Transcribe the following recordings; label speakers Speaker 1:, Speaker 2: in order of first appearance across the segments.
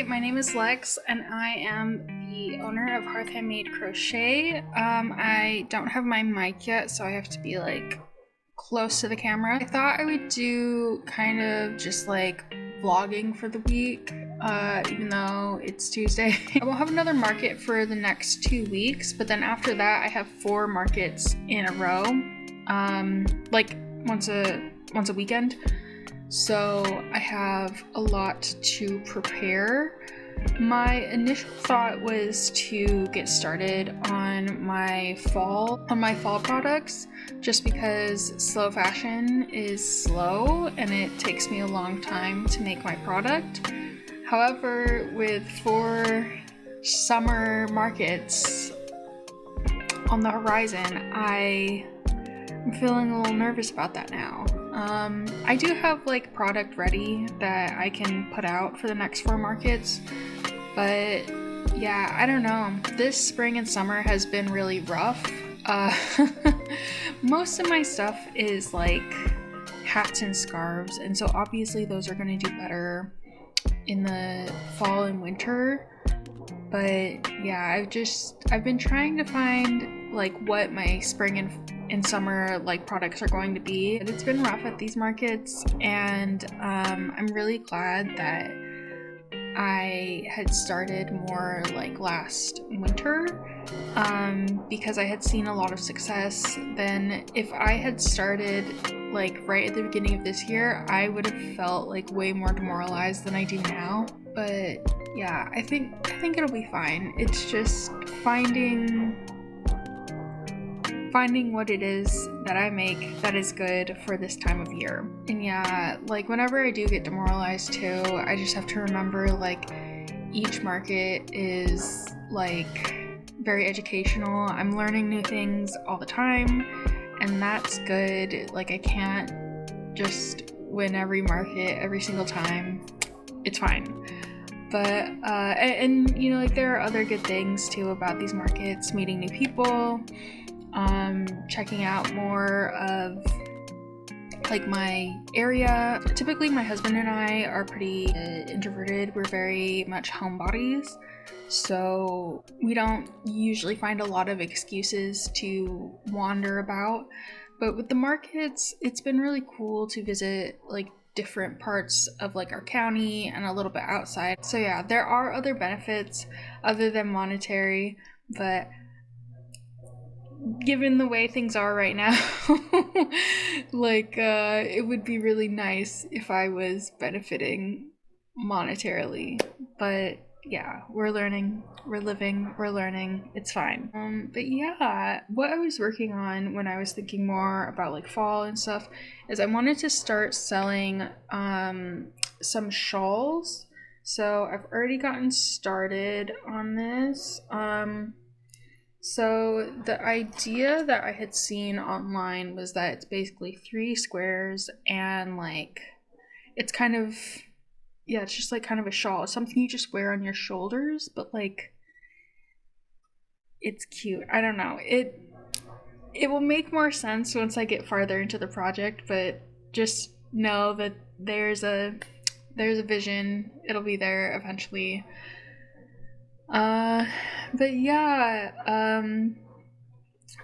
Speaker 1: my name is Lex and I am the owner of Hearth Handmade Crochet. I don't have my mic yet, so I have to be like close to the camera. I thought I would do kind of just like vlogging for the week, even though it's Tuesday. I won't have another market for the next 2 weeks, but then after that I have 4 markets in a row, like once a weekend. So I have a lot to prepare. My initial thought was to get started on my fall products, just because slow fashion is slow and it takes me a long time to make my product. However, with 4 summer markets on the horizon, I'm feeling a little nervous about that now. I do have like product ready that I can put out for the next 4 markets, but yeah, I don't know. This spring and summer has been really rough. Most of my stuff is like hats and scarves, and so obviously those are going to do better in the fall and winter. But yeah, I've been trying to find like what my spring and summer like products are going to be. But it's been rough at these markets, and I'm really glad that I had started more like last winter, because I had seen a lot of success. Then if I had started like right at the beginning of this year, I would have felt like way more demoralized than I do now. But yeah, I think it'll be fine. It's just finding what it is that I make that is good for this time of year. And yeah, like whenever I do get demoralized too, I just have to remember like each market is like very educational. I'm learning new things all the time, and that's good. Like I can't just win every market every single time. It's fine. But and you know, like there are other good things too about these markets, meeting new people, checking out more of like my area. Typically my husband and I are pretty introverted. We're very much homebodies, so we don't usually find a lot of excuses to wander about. But with the markets, it's been really cool to visit like different parts of like our county and a little bit outside. So yeah, there are other benefits other than monetary, but given the way things are right now, like it would be really nice if I was benefiting monetarily. But yeah, we're learning, we're living, we're learning, it's fine. But yeah, what I was working on when I was thinking more about like fall and stuff is I wanted to start selling some shawls. So I've already gotten started on this. So the idea that I had seen online was that it's basically 3 squares and like it's kind of, yeah, it's just like kind of a shawl. It's something you just wear on your shoulders, but like it's cute. I don't know. It will make more sense once I get farther into the project, but just know that there's a vision. It'll be there eventually. But yeah,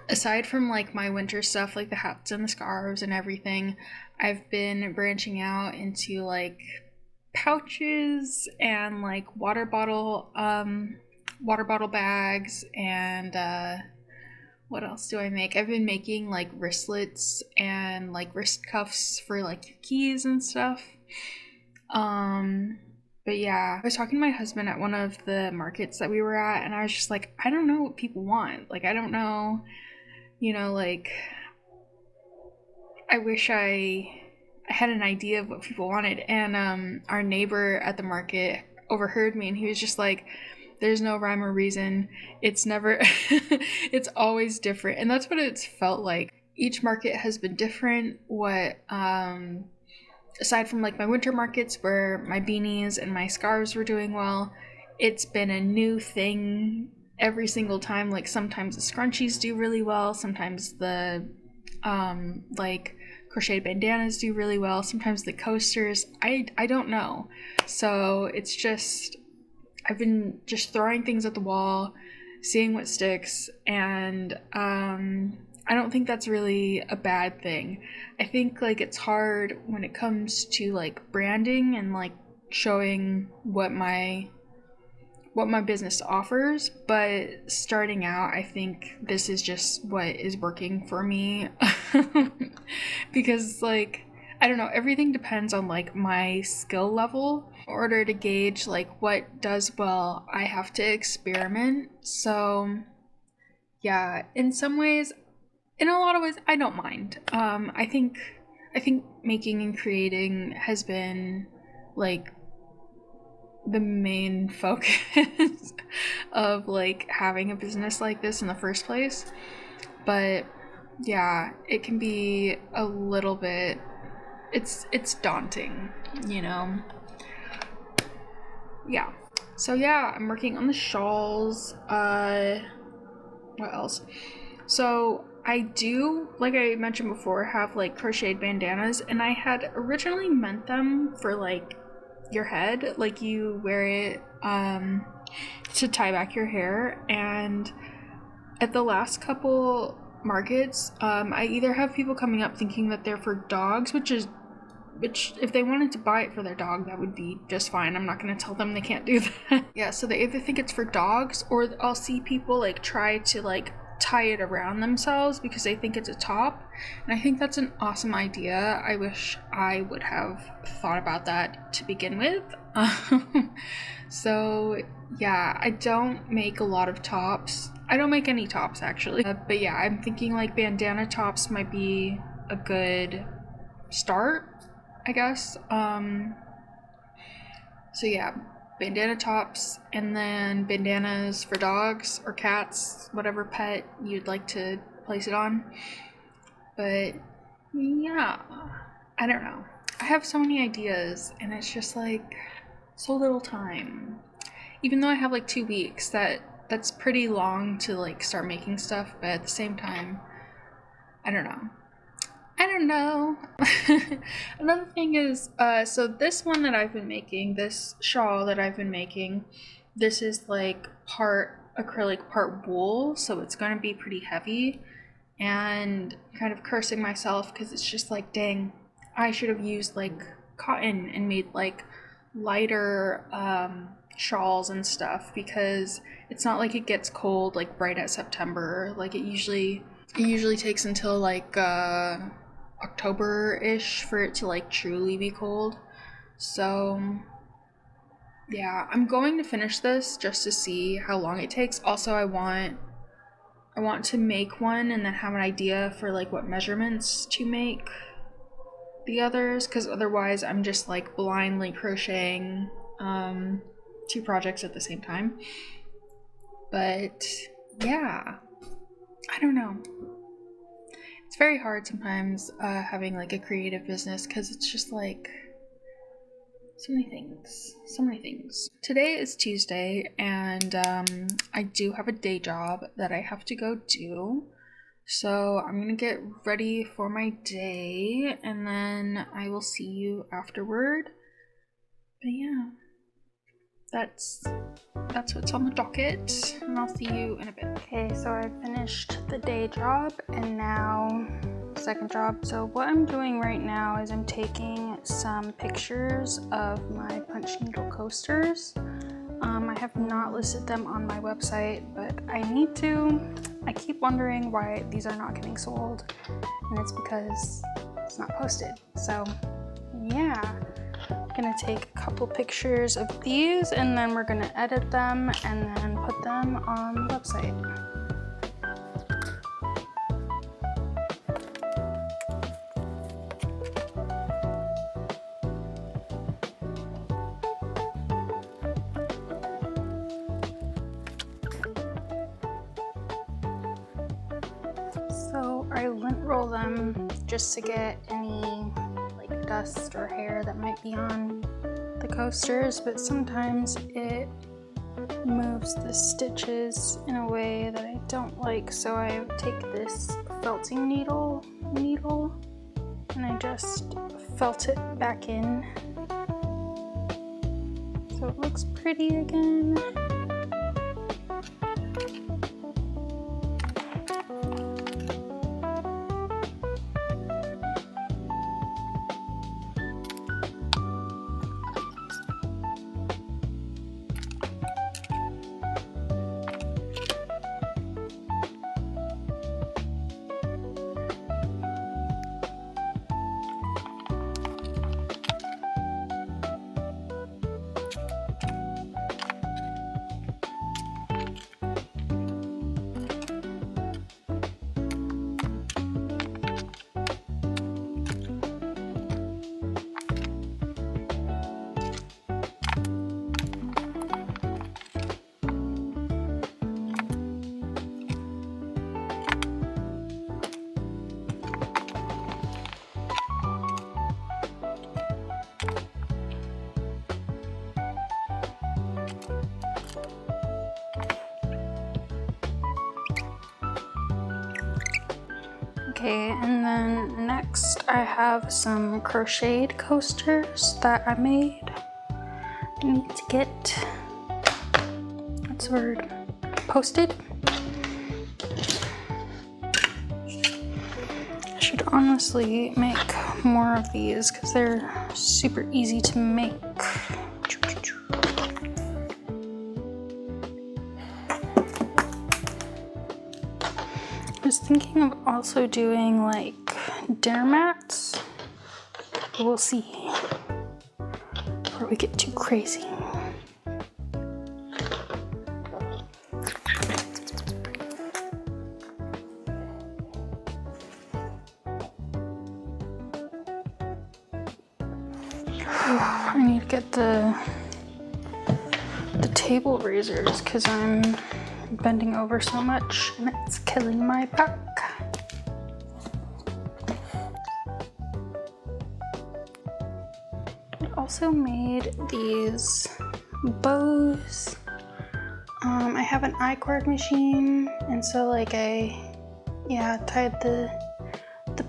Speaker 1: aside from like my winter stuff, like the hats and the scarves and everything, I've been branching out into like pouches and like water bottle bags, and what else do I make? I've been making like wristlets and like wrist cuffs for like your keys and stuff. But yeah, I was talking to my husband at one of the markets that we were at, and I was just like, I don't know what people want. Like, I don't know, you know, like, I wish I had an idea of what people wanted. And our neighbor at the market overheard me, and he was just like, there's no rhyme or reason. It's never, it's always different. And that's what it's felt like. Each market has been different. Aside from like my winter markets where my beanies and my scarves were doing well, it's been a new thing every single time. Like sometimes the scrunchies do really well, sometimes the like crocheted bandanas do really well, sometimes the coasters. I don't know. So it's just I've been just throwing things at the wall, seeing what sticks, and I don't think that's really a bad thing. I think like it's hard when it comes to like branding and like showing what my business offers, but starting out, I think this is just what is working for me. Because like, I don't know, everything depends on like my skill level. In order to gauge like what does well, I have to experiment. So yeah, in some ways, in a lot of ways, I don't mind. I think making and creating has been like the main focus of like having a business like this in the first place. But yeah, it can be a little bit, it's daunting, you know. Yeah. So yeah, I'm working on the shawls. What else? So I do, like I mentioned before, have like crocheted bandanas, and I had originally meant them for like your head, like you wear it to tie back your hair. And at the last couple markets, I either have people coming up thinking that they're for dogs, which if they wanted to buy it for their dog, that would be just fine. I'm not going to tell them they can't do that. Yeah, so they either think it's for dogs, or I'll see people like try to like tie it around themselves because they think it's a top. And I think that's an awesome idea. I wish I would have thought about that to begin with. So yeah, I don't make a lot of tops. I don't make any tops actually. But yeah, I'm thinking like bandana tops might be a good start, I guess. So yeah, bandana tops, and then bandanas for dogs or cats, whatever pet you'd like to place it on. But yeah, I don't know. I have so many ideas, and it's just like so little time. Even though I have like 2 weeks, that's pretty long to like start making stuff, but at the same time, I don't know. Another thing is, so this one that I've been making, this shawl that I've been making, this is like part acrylic, part wool, so it's going to be pretty heavy, and kind of cursing myself because it's just like, dang, I should have used like cotton and made like lighter shawls and stuff, because it's not like it gets cold like right at September. Like it usually takes until like October-ish for it to like truly be cold. So yeah, I'm going to finish this just to see how long it takes. Also, I want to make one and then have an idea for like what measurements to make the others, because otherwise I'm just like blindly crocheting 2 projects at the same time. But yeah, I don't know. It's very hard sometimes having like a creative business, because it's just like so many things. Today is Tuesday, and I do have a day job that I have to go do. So I'm gonna get ready for my day, and then I will see you afterward. But yeah, that's what's on the docket, and I'll see you in a bit. Okay, so I finished the day job, and now second job. So what I'm doing right now is I'm taking some pictures of my punch needle coasters. I have not listed them on my website, but I need to. I keep wondering why these are not getting sold, and it's because it's not posted. So yeah, I'm gonna take a couple pictures of these, and then we're gonna edit them and then put them on the website. So I lint roll them just to get any like dust or hair that might be on the coasters, but sometimes it moves the stitches in a way that I don't like, so I take this felting needle and I just felt it back in. So so it looks pretty again. Okay, and then next I have some crocheted coasters that I made. I need to get, what's the word, posted. I should honestly make more of these because they're super easy to make. I was thinking of also doing like dinner mats. We'll see before we get too crazy. I need to get the table raisers because I'm bending over so much and it's killing my back. I also made these bows. I have an I-cord machine, and so like I tied the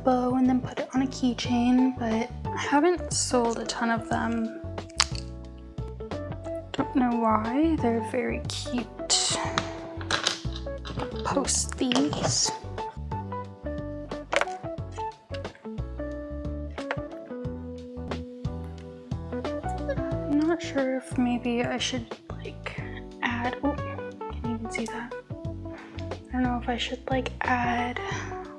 Speaker 1: bow and then put it on a keychain, but I haven't sold a ton of them. Don't know why. They're very cute. Post these. I'm not sure if maybe I should like add, oh, can you even see that? I don't know if I should like add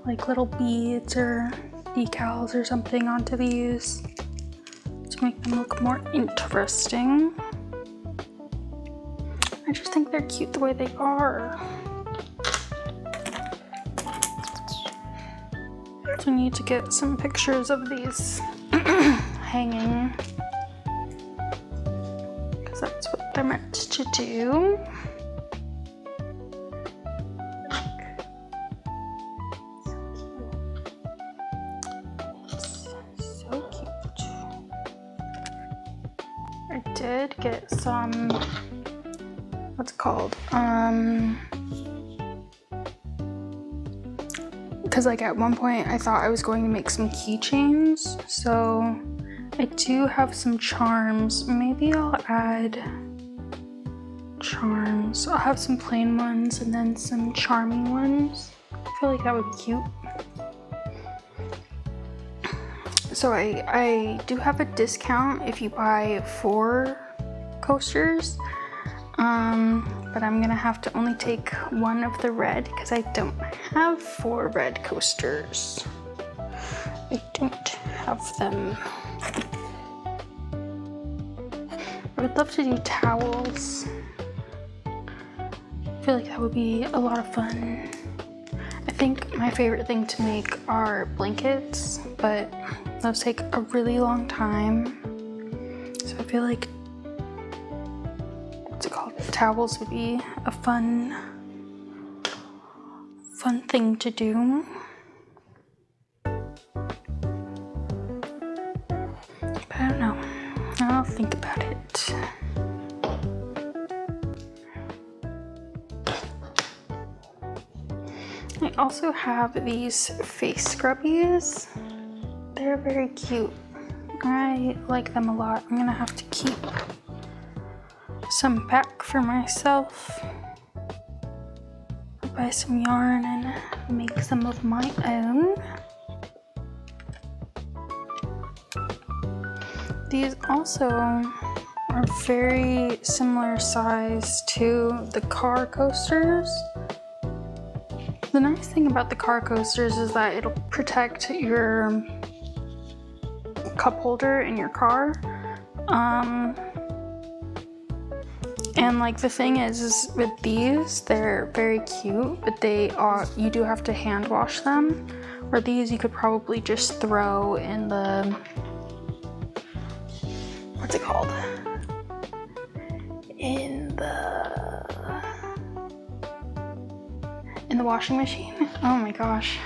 Speaker 1: like little beads or decals or something onto these to make them look more interesting. I just think they're cute the way they are. So I need to get some pictures of these hanging because that's what they're meant to do. So cute. I did get some, what's it called? Because like at one point I thought I was going to make some keychains, so I do have some charms. Maybe I'll add charms. I'll have some plain ones and then some charming ones. I feel like that would be cute. So I do have a discount if you buy 4 coasters. But I'm gonna have to only take 1 of the red because I don't have 4 red coasters. I don't have them. I would love to do towels. I feel like that would be a lot of fun. I think my favorite thing to make are blankets, but those take a really long time. So I feel like towels would be a fun thing to do. But I don't know. I'll think about it. I also have these face scrubbies. They're very cute. I like them a lot. I'm gonna have to keep some back for myself. I'll buy some yarn and make some of my own. These also are very similar size to the car coasters. The nice thing about the car coasters is that it'll protect your cup holder in your car. And like the thing is with these, they're very cute, but you do have to hand wash them. Or these you could probably just throw in the, what's it called? In the washing machine. Oh my gosh,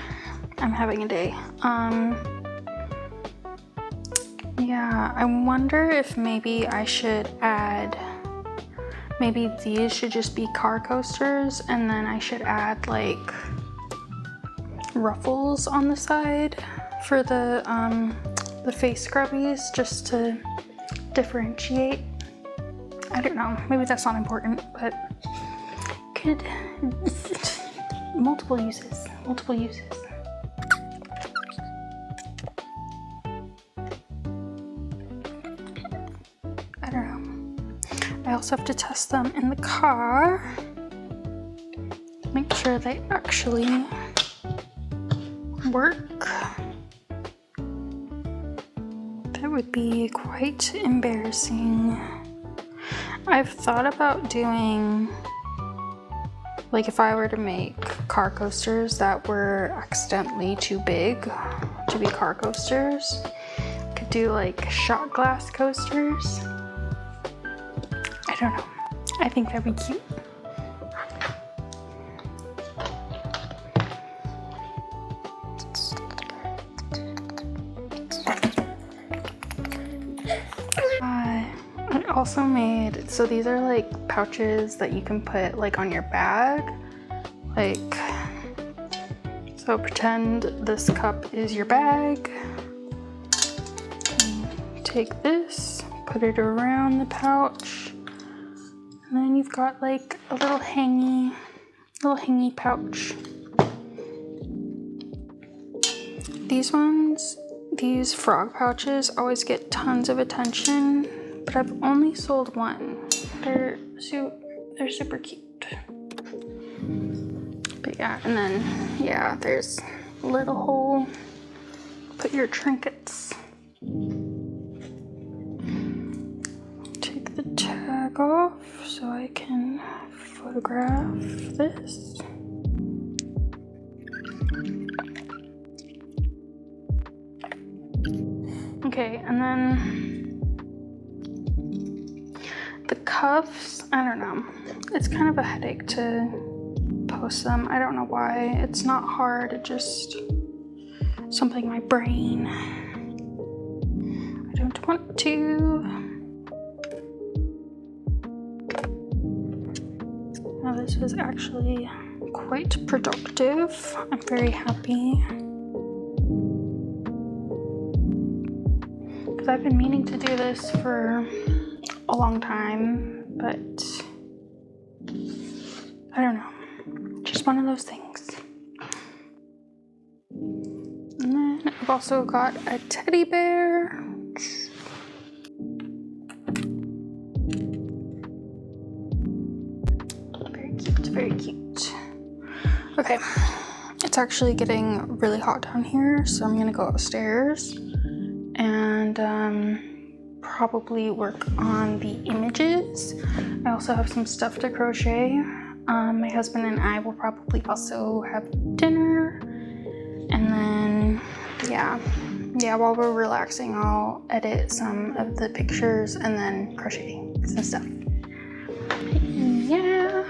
Speaker 1: I'm having a day. Yeah, I wonder if maybe I should add, maybe these should just be car coasters, and then I should add like ruffles on the side for the face scrubbies, just to differentiate. I don't know, maybe that's not important, but could multiple uses. I don't know. I also have to test them in the car to make sure they actually work. That would be quite embarrassing. I've thought about doing, like if I were to make car coasters that were accidentally too big to be car coasters, I could do like shot glass coasters. I don't know. I think that'd be cute. I also made, so these are like pouches that you can put like on your bag. Like, so pretend this cup is your bag. Take this, put it around the pouch, and then you've got like a little hangy pouch. These frog pouches always get tons of attention, but I've only sold one. They're super cute. But yeah, and then yeah, there's a little hole. Put your trinkets. Take the tag off so I can photograph this. Okay, and then the cuffs, I don't know. It's kind of a headache to post them. I don't know why. It's not hard, it just something in my brain. I don't want to. Now this was actually quite productive. I'm very happy. Because I've been meaning to do this for a long time, but I don't know. Just one of those things. And then I've also got a teddy bear. Very cute, very cute. Okay, it's actually getting really hot down here, so I'm gonna go upstairs and probably work on the images. I also have some stuff to crochet. My husband and I will probably also have dinner, and then yeah, while we're relaxing, I'll edit some of the pictures and then crochet some stuff. Yeah,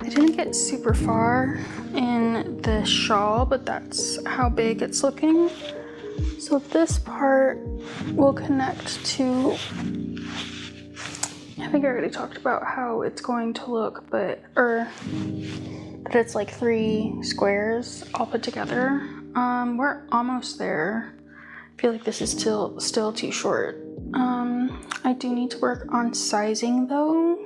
Speaker 1: I didn't get super far in the shawl, but that's how big it's looking. So this part will connect to, I think I already talked about how it's going to look, but it's like 3 squares all put together. We're almost there. I feel like this is still too short. I do need to work on sizing though,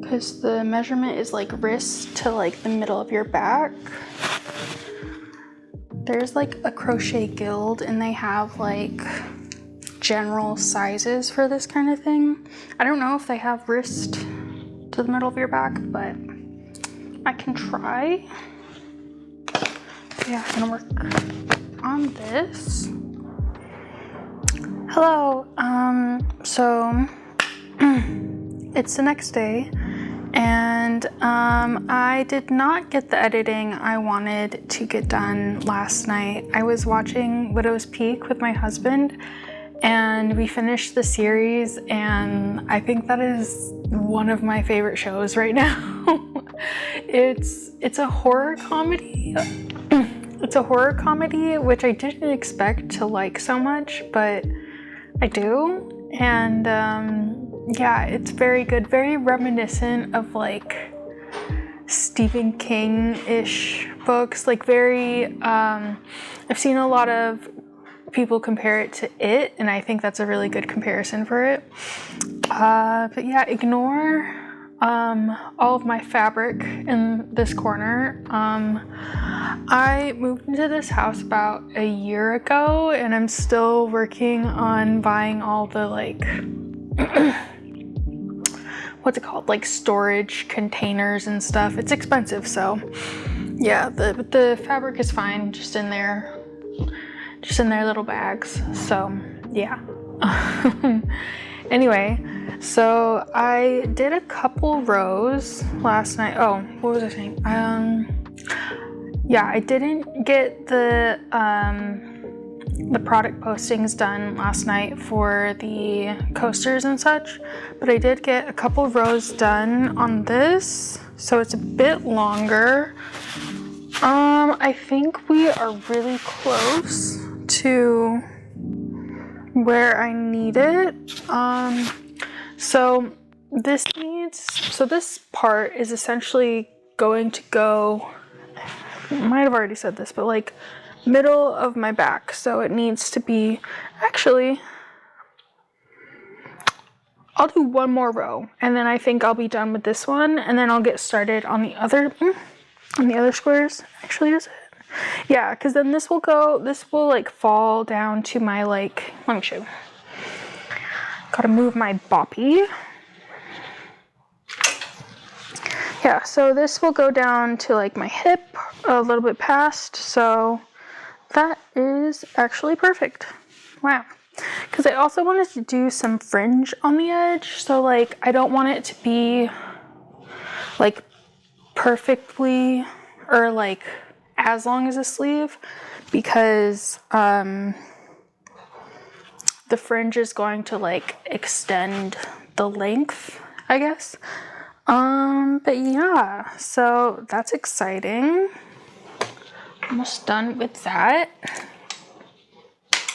Speaker 1: because the measurement is like wrist to like the middle of your back. There's like a crochet guild and they have like general sizes for this kind of thing. I don't know if they have wrist to the middle of your back, but I can try. Yeah, I'm gonna work on this. Hello, so it's the next day and I did not get the editing I wanted to get done last night. I was watching Widow's Peak with my husband and we finished the series and I think that is one of my favorite shows right now. It's a horror comedy. It's a horror comedy, which I didn't expect to like so much, but I do. And yeah, it's very good, very reminiscent of like Stephen King-ish books, like very, I've seen a lot of people compare it to It, and I think that's a really good comparison for it. But yeah, ignore all of my fabric in this corner. I moved into this house about a year ago and I'm still working on buying all the like what's it called, like storage containers and stuff. It's expensive, so yeah, the fabric is fine, just in their little bags, so yeah. Anyway, so I did a couple rows last night. Oh, what was I saying? Yeah, I didn't get the product postings done last night for the coasters and such, but I did get a couple rows done on this, so it's a bit longer. I think we are really close to where I need it. So this part is essentially going to go, I might have already said this, but like middle of my back. So it needs to be, actually, I'll do one more row and then I think I'll be done with this one and then I'll get started on the other squares. Actually, is it? Yeah, because then this will like fall down to my like, let me show you. Gotta move my boppy. Yeah, so this will go down to like my hip, a little bit past, so that is actually perfect. Wow. Because I also wanted to do some fringe on the edge, so like I don't want it to be like perfectly or like as long as a sleeve, because the fringe is going to like extend the length, I guess. But yeah, so that's exciting. Almost done with that.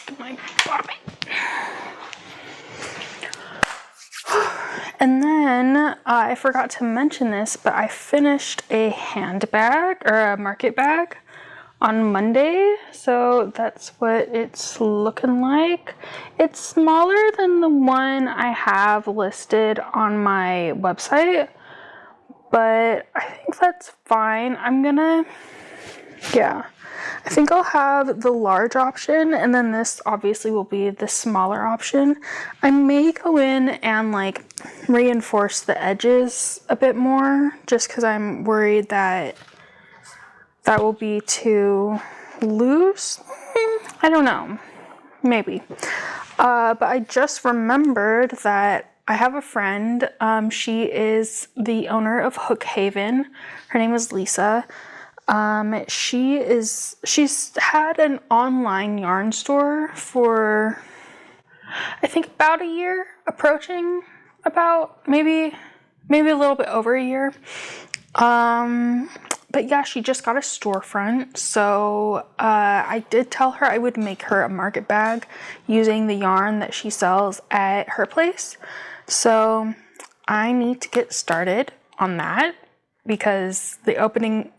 Speaker 1: Get my bobby. And then I forgot to mention this, but I finished a handbag or a market bag on Monday. So that's what it's looking like. It's smaller than the one I have listed on my website, but I think that's fine. I think I'll have the large option and then this obviously will be the smaller option. I may go in and like reinforce the edges a bit more just because I'm worried that will be too loose. I don't know, maybe. But I just remembered that I have a friend. She is the owner of Hook Haven. Her name is Lisa. She's had an online yarn store for I think about a year, approaching about maybe a little bit over a year. But yeah, she just got a storefront, so I did tell her I would make her a market bag using the yarn that she sells at her place. So I need to get started on that because they open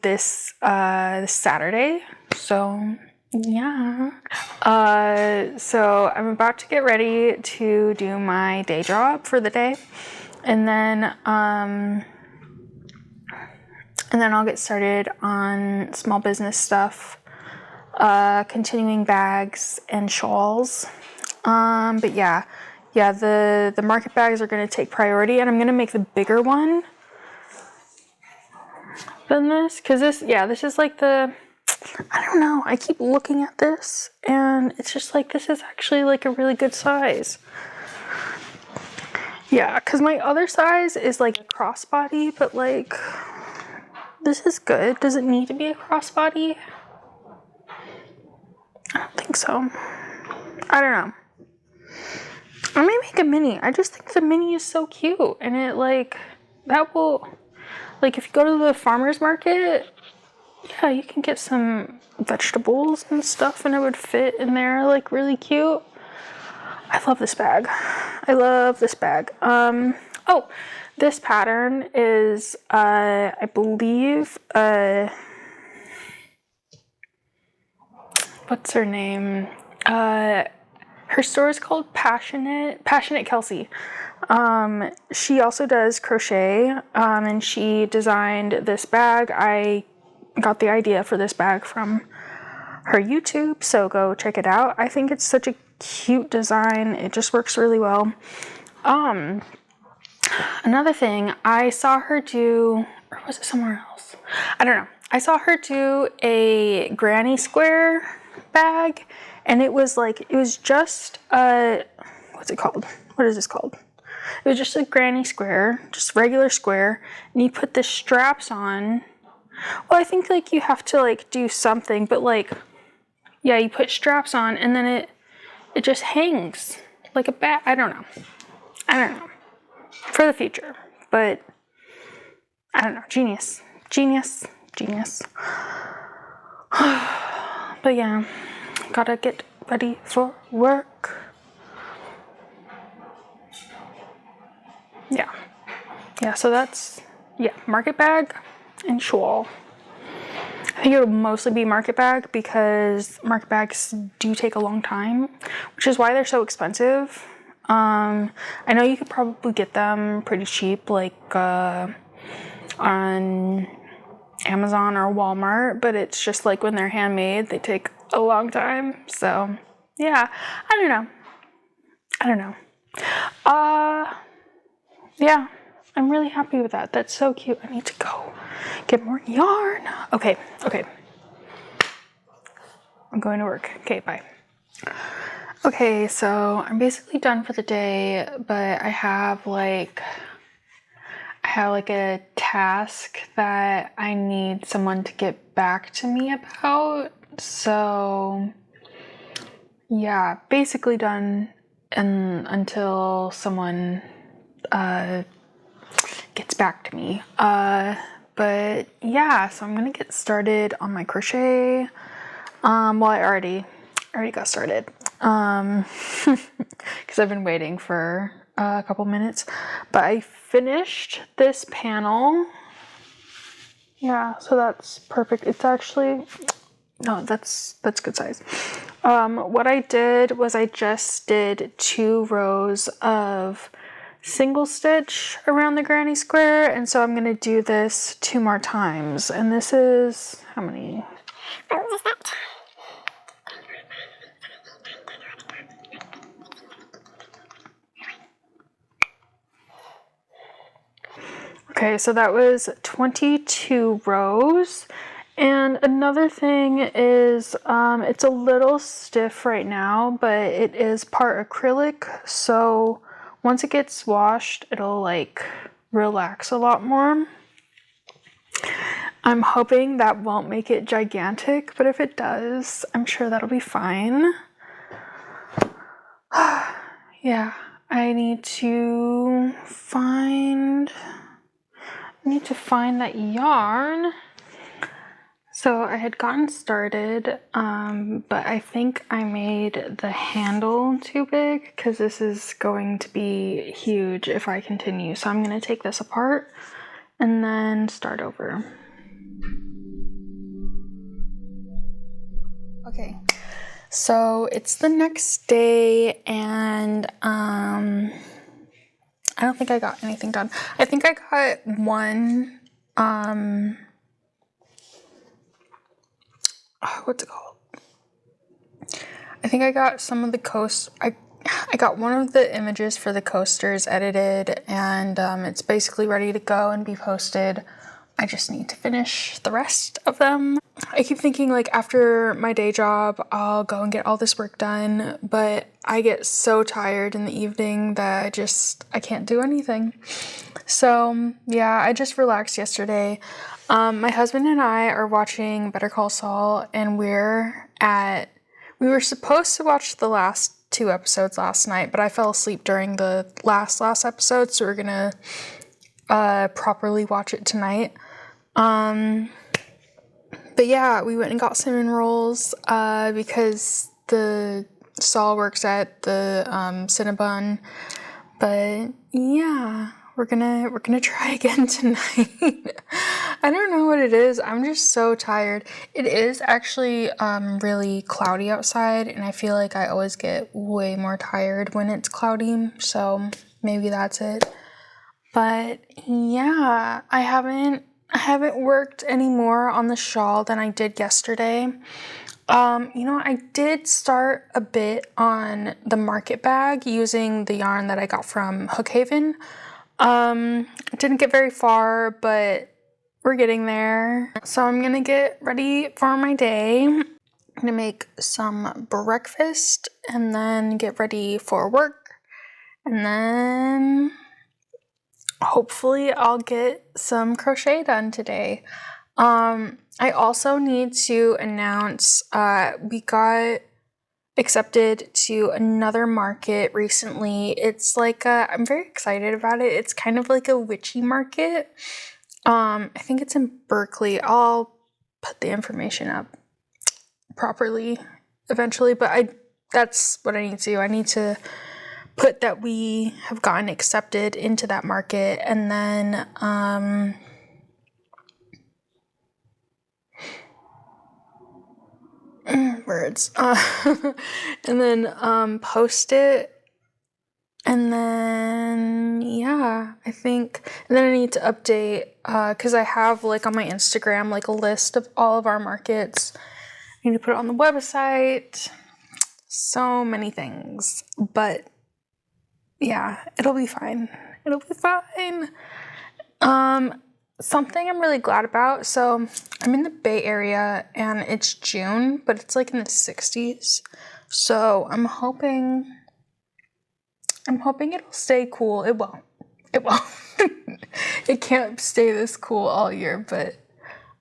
Speaker 1: this Saturday. So yeah. So I'm about to get ready to do my day job for the day, and then I'll get started on small business stuff, continuing bags and shawls. But yeah, the market bags are going to take priority, and I'm going to make the bigger one than this, because this is like the, I don't know, I keep looking at this and it's just like, this is actually like a really good size. Yeah, because my other size is like a crossbody, but like, this is good. Does it need to be a crossbody? I don't think so. I don't know. I may make a mini. I just think the mini is so cute, and it like, that will, like if you go to the farmer's market, yeah, you can get some vegetables and stuff and it would fit in there like really cute. I love this bag. I love this bag. Oh, this pattern is, I believe, what's her name? Her store is called Passionate Kelsey. She also does crochet, and she designed this bag. I got the idea for this bag from her YouTube, so go check it out. I think it's such a cute design. It just works really well. Another thing, I saw her do, or was it somewhere else? I don't know. I saw her do a granny square bag, and it was like, it was just what's it called? What is this called? It was just a granny square, just regular square, and you put the straps on. Well, I think like you have to like do something, but like, yeah, you put straps on and then it just hangs like a bat. I don't know. For the future, but I don't know. Genius. But yeah, gotta get ready for work. Yeah, so that's, yeah, market bag and shawl. I think it'll mostly be market bag because market bags do take a long time, which is why they're so expensive. I know you could probably get them pretty cheap, like on Amazon or Walmart, but it's just like when they're handmade, they take a long time. So yeah, I don't know. Yeah, I'm really happy with that. That's so cute. I need to go get more yarn. Okay. I'm going to work. Okay, bye. Okay, so I'm basically done for the day, but I have like a task that I need someone to get back to me about. So yeah, basically done until someone gets back to me. But yeah, so I'm gonna get started on my crochet. Well, I already got started. Because I've been waiting for a couple minutes, but I finished this panel. Yeah, so that's perfect. It's actually, no, that's good size. What I did was I just did 2 rows of single stitch around the granny square, and so I'm going to do this 2 more times. And this is, how many? Okay, so that was 22 rows. And another thing is, it's a little stiff right now, but it is part acrylic. So once it gets washed, it'll like relax a lot more. I'm hoping that won't make it gigantic, but if it does, I'm sure that'll be fine. Yeah, I need to find that yarn. So I had gotten started, but I think I made the handle too big because this is going to be huge if I continue. So I'm going to take this apart and then start over. Okay, So it's the next day, and I don't think I got anything done. I think I got one, what's it called? I think I got some of the I got one of the images for the coasters edited, and it's basically ready to go and be posted. I just need to finish the rest of them. I keep thinking like after my day job, I'll go and get all this work done, but I get so tired in the evening that I can't do anything. So yeah, I just relaxed yesterday. My husband and I are watching Better Call Saul, and we were supposed to watch the last 2 episodes last night, but I fell asleep during the last episode, so we're gonna properly watch it tonight. But yeah, we went and got cinnamon rolls because the Saul works at the Cinnabon. But yeah, we're gonna try again tonight. I don't know what it is. I'm just so tired. It is actually really cloudy outside, and I feel like I always get way more tired when it's cloudy, so maybe that's it. But yeah, I haven't worked any more on the shawl than I did yesterday. I did start a bit on the market bag using the yarn that I got from Hookhaven. Didn't get very far, but we're getting there. So I'm gonna get ready for my day. I'm gonna make some breakfast and then get ready for work. And then hopefully I'll get some crochet done today. I also need to announce we got accepted to another market recently. It's like I'm very excited about it. It's kind of like a witchy market. I think it's in Berkeley. I'll put the information up properly eventually, but that's what I need to do. I need to put that we have gotten accepted into that market, and then words and then post it, and then yeah, I think, and then I need to update because I have like on my Instagram like a list of all of our markets. I need to put it on the website. So many things, but yeah, it'll be fine. It'll be fine. Something I'm really glad about. So I'm in the Bay Area and it's June, but it's like in the 60s. So I'm hoping it'll stay cool. It won't. It can't stay this cool all year, but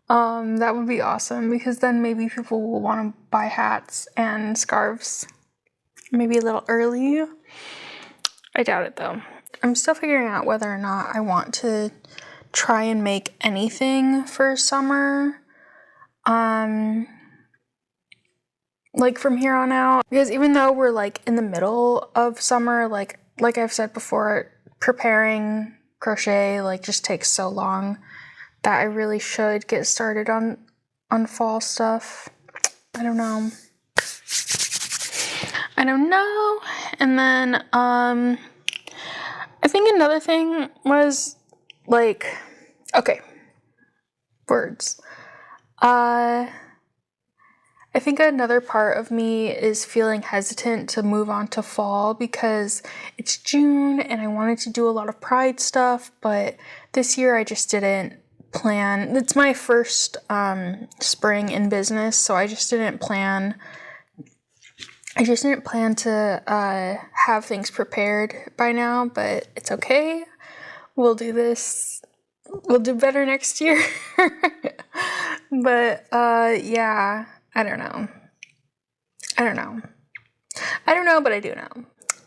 Speaker 1: that would be awesome because then maybe people will want to buy hats and scarves maybe a little early. I doubt it though. I'm still figuring out whether or not I want to try and make anything for summer. Like from here on out, because even though we're like in the middle of summer, like I've said before, preparing crochet like just takes so long that I really should get started on fall stuff. I don't know. And then I think another thing was like, okay, words. I think another part of me is feeling hesitant to move on to fall because it's June and I wanted to do a lot of Pride stuff, but this year I just didn't plan. It's my first spring in business, so I just didn't plan to have things prepared by now, but it's okay. We'll do this. We'll do better next year. But yeah, I don't know, but I do know.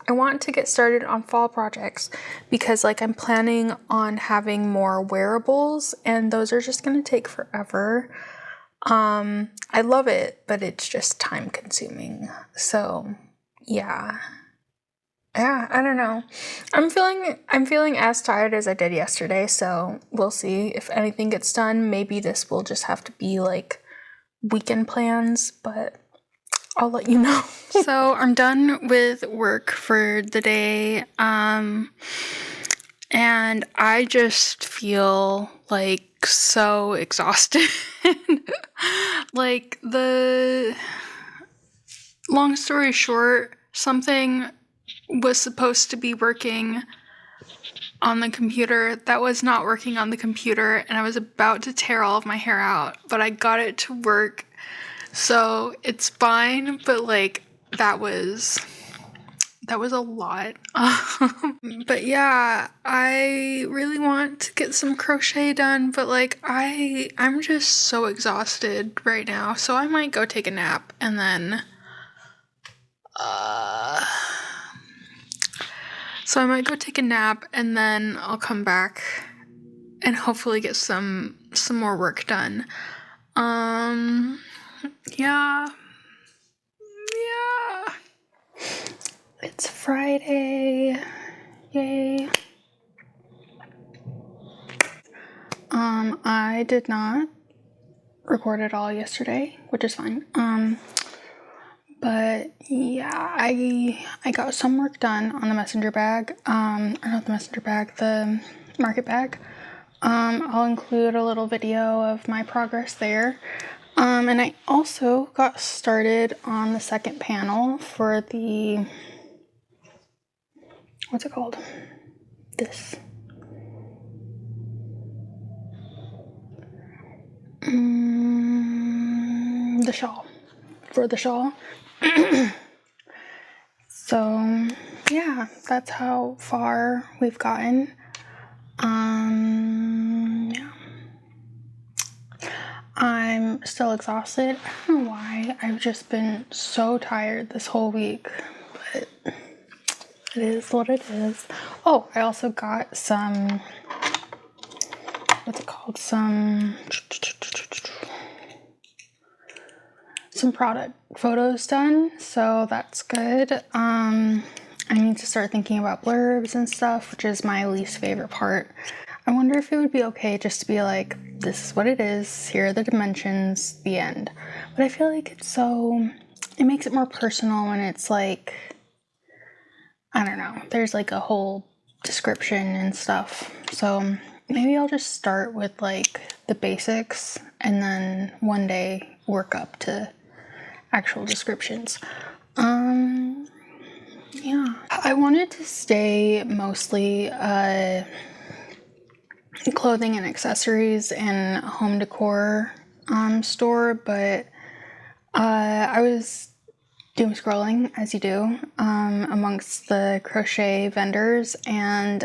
Speaker 1: I want to get started on fall projects because like I'm planning on having more wearables and those are just going to take forever. I love it, but it's just time consuming. So yeah, I don't know. I'm feeling as tired as I did yesterday, so we'll see if anything gets done. Maybe this will just have to be like weekend plans, but I'll let you know. So I'm done with work for the day, and I just feel like so exhausted. Like, the long story short, something was supposed to be working on the computer that was not working on the computer, and I was about to tear all of my hair out, but I got it to work, so it's fine. But like, that was a lot. But yeah, I really want to get some crochet done, but like, I'm just so exhausted right now, so I might go take a nap and then I'll come back and hopefully get some more work done. Yeah. It's Friday. Yay. I did not record at all yesterday, which is fine. But yeah, I got some work done on the messenger bag. Or not the messenger bag, the market bag. I'll include a little video of my progress there. And I also got started on the second panel for the, what's it called? This. The shawl. For the shawl. So yeah, that's how far we've gotten. Yeah. I'm still exhausted. I don't know why. I've just been so tired this whole week, but it is what it is. Oh, I also got some, what's it called? Some product photos done, so that's good. I need to start thinking about blurbs and stuff, which is my least favorite part. I wonder if it would be okay just to be like, this is what it is, here are the dimensions, the end. But I feel like it makes it more personal when it's like, I don't know, there's like a whole description and stuff. So maybe I'll just start with like the basics and then one day work up to actual descriptions. Yeah, I wanted to stay mostly clothing and accessories and home decor store, but I was doom scrolling, as you do, amongst the crochet vendors, and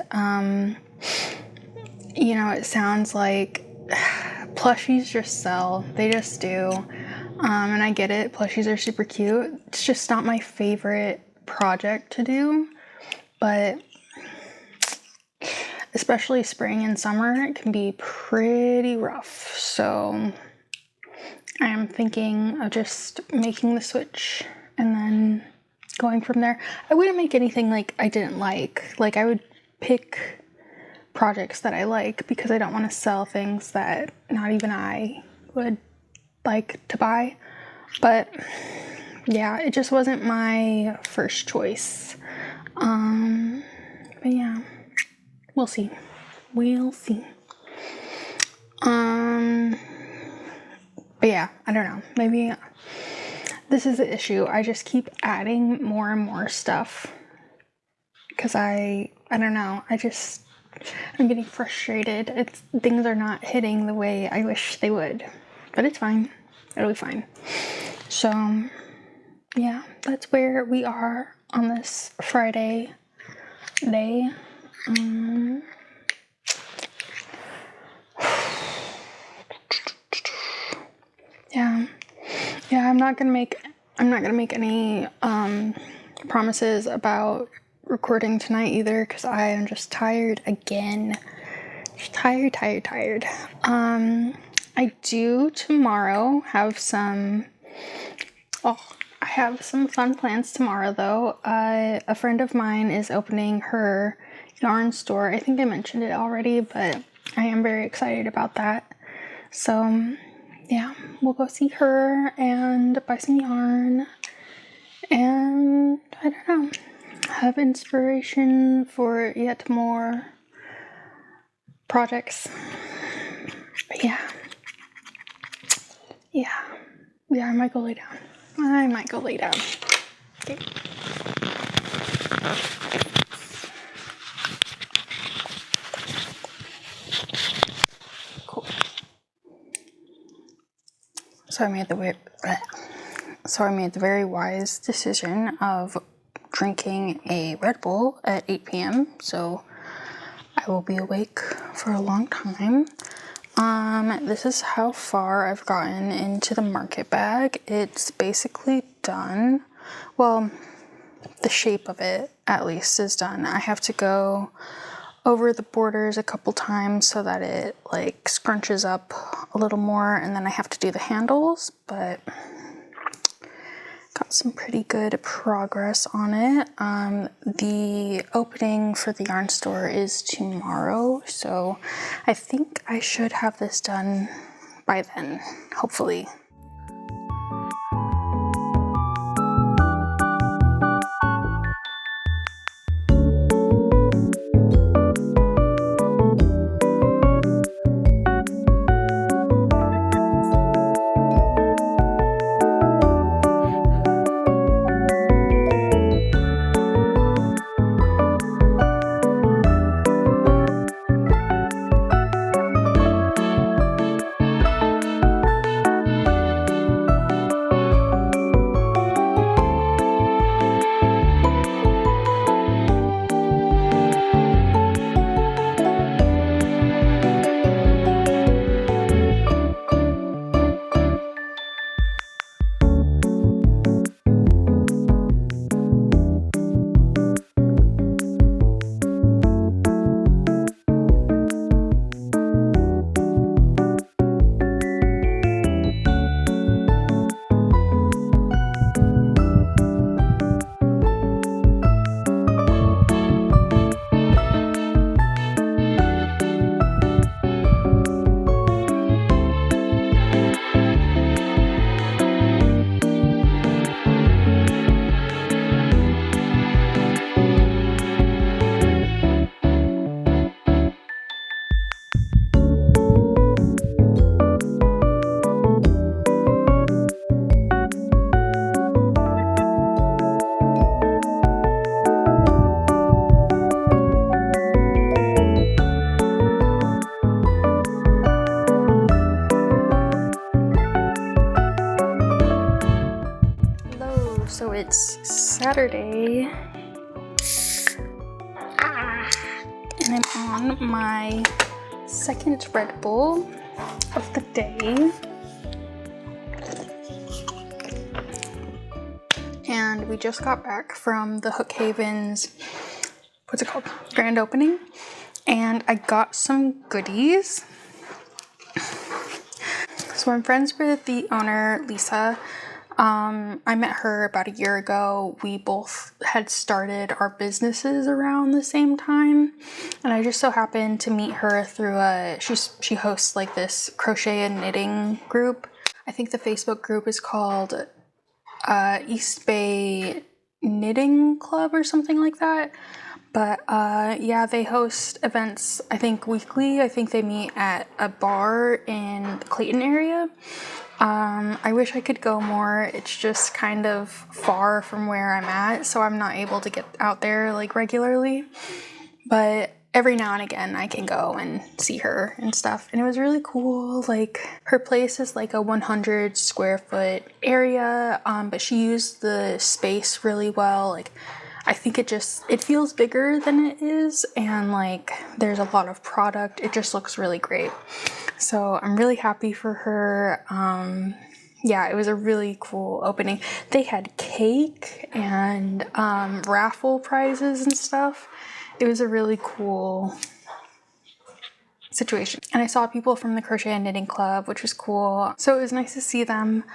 Speaker 1: you know, it sounds like plushies just sell. They just do. And I get it, plushies are super cute. It's just not my favorite project to do, but especially spring and summer, it can be pretty rough. So I'm thinking of just making the switch and then going from there. I wouldn't make anything like I didn't like. Like, I would pick projects that I like because I don't want to sell things that not even I would like to buy. But yeah, it just wasn't my first choice. But yeah, we'll see. But yeah, I don't know. Maybe this is the issue. I just keep adding more and more stuff because I don't know. I'm getting frustrated. Things are not hitting the way I wish they would, but it's fine. It'll be fine. So yeah, that's where we are on this Friday day. Yeah, I'm not gonna make any promises about recording tonight either, because I am just tired again. Just tired. I do tomorrow have some I have some fun plans tomorrow though. A friend of mine is opening her yarn store. I think I mentioned it already, but I am very excited about that. So yeah, we'll go see her and buy some yarn and I don't know, have inspiration for yet more projects. But yeah, I might go lay down. Okay. Cool. So I made the very wise decision of drinking a Red Bull at 8 p.m. So I will be awake for a long time. This is how far I've gotten into the market bag. It's basically done. Well, the shape of it at least is done. I have to go over the borders a couple times so that it like scrunches up a little more, and then I have to do the handles, but got some pretty good progress on it. The opening for the yarn store is tomorrow, so I think I should have this done by then, hopefully. So it's Saturday, and I'm on my second Red Bull of the day, and we just got back from the Hook Haven's, what's it called, grand opening, and I got some goodies. So I'm friends with the owner, Lisa. I met her about a year ago. We both had started our businesses around the same time, and I just so happened to meet her through she hosts like this crochet and knitting group. I think the Facebook group is called East Bay Knitting Club or something like that. But yeah, they host events, I think weekly. I think they meet at a bar in the Clayton area. I wish I could go more. It's just kind of far from where I'm at, so I'm not able to get out there like regularly. But every now and again I can go and see her and stuff. And it was really cool. Like, her place is like a 100 square foot area, but she used the space really well. Like, I think it feels bigger than it is, and like there's a lot of product. It just looks really great. So I'm really happy for her. Yeah, it was a really cool opening. They had cake and raffle prizes and stuff. It was a really cool situation. And I saw people from the Crochet and Knitting Club, which was cool. So it was nice to see them.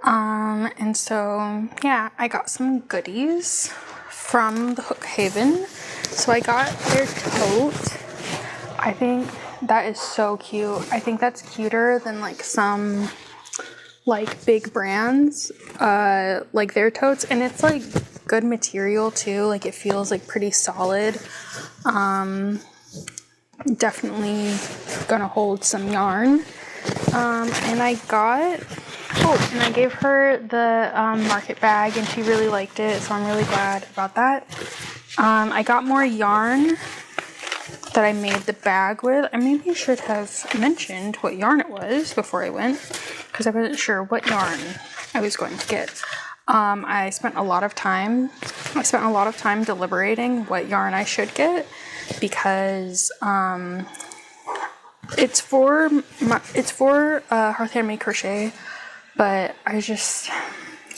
Speaker 1: And so, yeah, I got some goodies from the Hook Haven. So I got their tote. I think that is so cute. I think that's cuter than like some like big brands, like their totes, and it's like good material too. Like it feels like pretty solid. Definitely gonna hold some yarn. And I gave her the market bag, and she really liked it, so I'm really glad about that. I got more yarn that I made the bag with. I maybe should have mentioned what yarn it was before I went, because I wasn't sure what yarn I was going to get. I spent a lot of time deliberating what yarn I should get, because it's for Hearth Handmade Crochet, but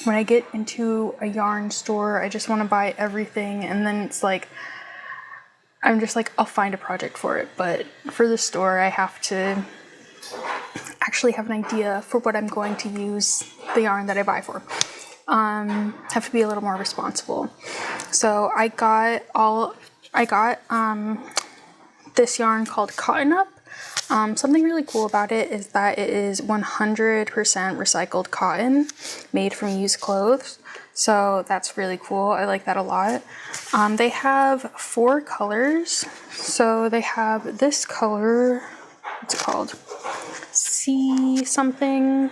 Speaker 1: when I get into a yarn store, I just want to buy everything, and then it's like, I'm just like, I'll find a project for it. But for the store, I have to actually have an idea for what I'm going to use the yarn that I buy for. Have to be a little more responsible. So I got this yarn called Cotton Up. Something really cool about it is that it is 100% recycled cotton made from used clothes. So that's really cool. I like that a lot. They have 4 colors. So they have this color, what's it called? C something.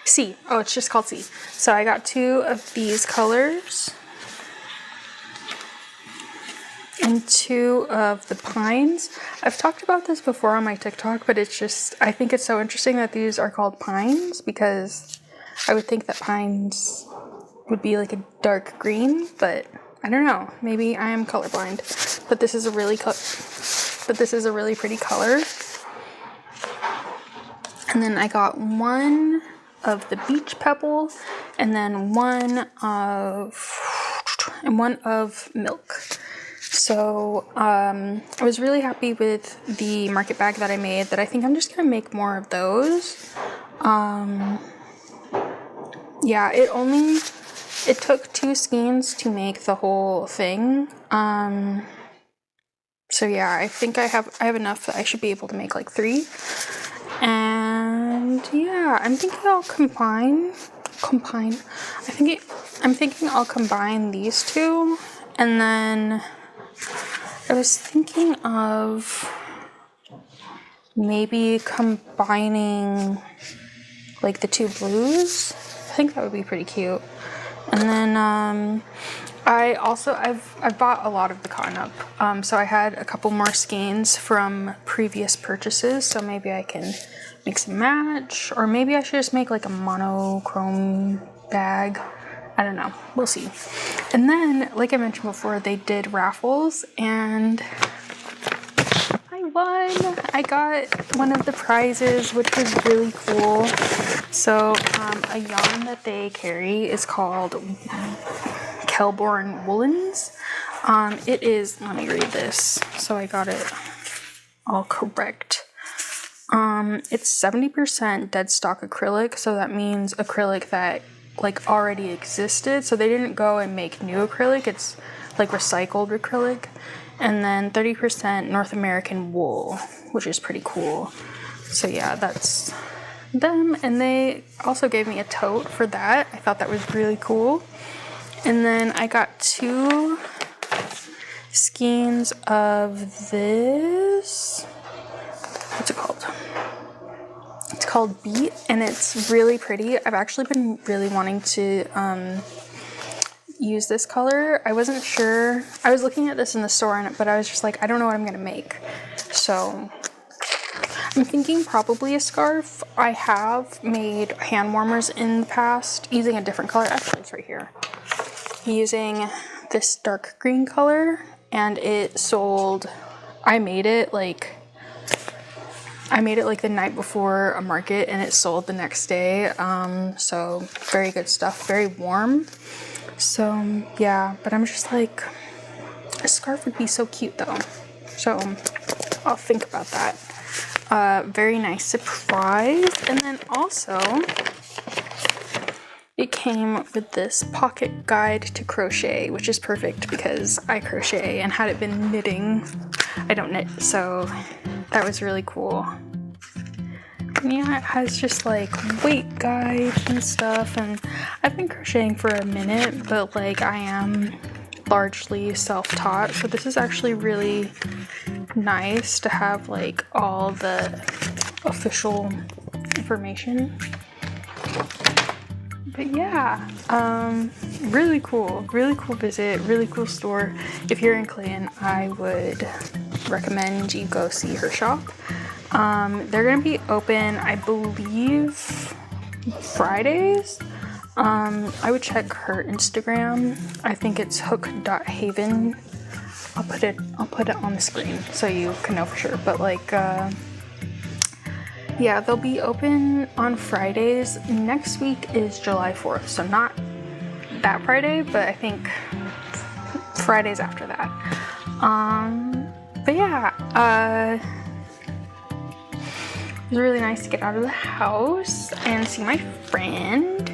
Speaker 1: C. Oh, it's just called C. So I got 2 of these colors and 2 of the pines. I've talked about this before on my TikTok, but it's just, I think it's so interesting that these are called pines, because I would think that pines would be like a dark green, but I don't know. Maybe I am colorblind. But this is a really pretty color. And then I got 1 of the beach pebble, and then one of milk. So I was really happy with the market bag that I made, that I think I'm just gonna make more of those. Yeah, it took 2 skeins to make the whole thing. So yeah, I think I have enough that I should be able to make like 3. And yeah, I'm thinking I'll combine. I'm thinking I'll combine these 2, and then I was thinking of maybe combining like the 2 blues. I think that would be pretty cute. And then I've bought a lot of the Cotton Up. So I had a couple more skeins from previous purchases, so maybe I can mix and match, or maybe I should just make like a monochrome bag. I don't know, we'll see. And then, like I mentioned before, they did raffles, and I won. I got one of the prizes, which was really cool. So a yarn that they carry is called Kelborn Woolens. It is, let me read this so I got it all correct. It's 70% dead stock acrylic, so that means acrylic that like already existed. So they didn't go and make new acrylic, it's like recycled acrylic. And then 30% North American wool, which is pretty cool. So yeah, that's them. And they also gave me a tote for that. I thought that was really cool. And then I got 2 skeins of this. What's it called? It's called Beat, and it's really pretty. I've actually been really wanting to use this color. I wasn't sure. I was looking at this in the store, but I was just like, I don't know what I'm gonna make. So I'm thinking probably a scarf. I have made hand warmers in the past using a different color. Actually, it's right here. Using this dark green color, and it sold. I made it like the night before a market, and it sold the next day. So very good stuff, very warm. So yeah, but I'm just like, a scarf would be so cute though. So I'll think about that. Very nice surprise. And then also it came with this pocket guide to crochet, which is perfect because I crochet, and had it been knitting, I don't knit, so that was really cool. yeah, it has just like weight guides and stuff, and I've been crocheting for a minute, but like I am largely self-taught, so this is actually really nice to have like all the official information. But yeah, really cool visit, really cool store. If you're in Clayton, I would recommend you go see her shop. They're gonna be open, I believe, Fridays. I would check her Instagram. I think it's hook.haven. I'll put it on the screen so you can know for sure. But like, yeah, they'll be open on Fridays. Next week is July 4th, so not that Friday, but I think Fridays after that. But yeah, it was really nice to get out of the house and see my friend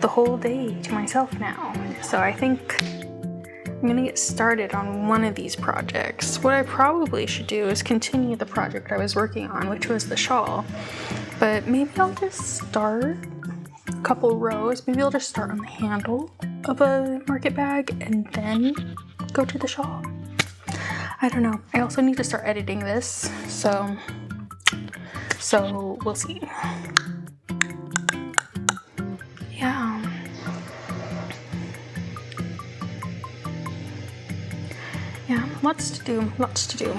Speaker 1: the whole day to myself now. So I think I'm gonna get started on one of these projects. What I probably should do is continue the project I was working on, which was the shawl. But maybe I'll just start a couple rows. Maybe I'll just start on the handle of a market bag and then go to the shawl. I don't know. I also need to start editing this, so we'll see. Yeah. Yeah, lots to do.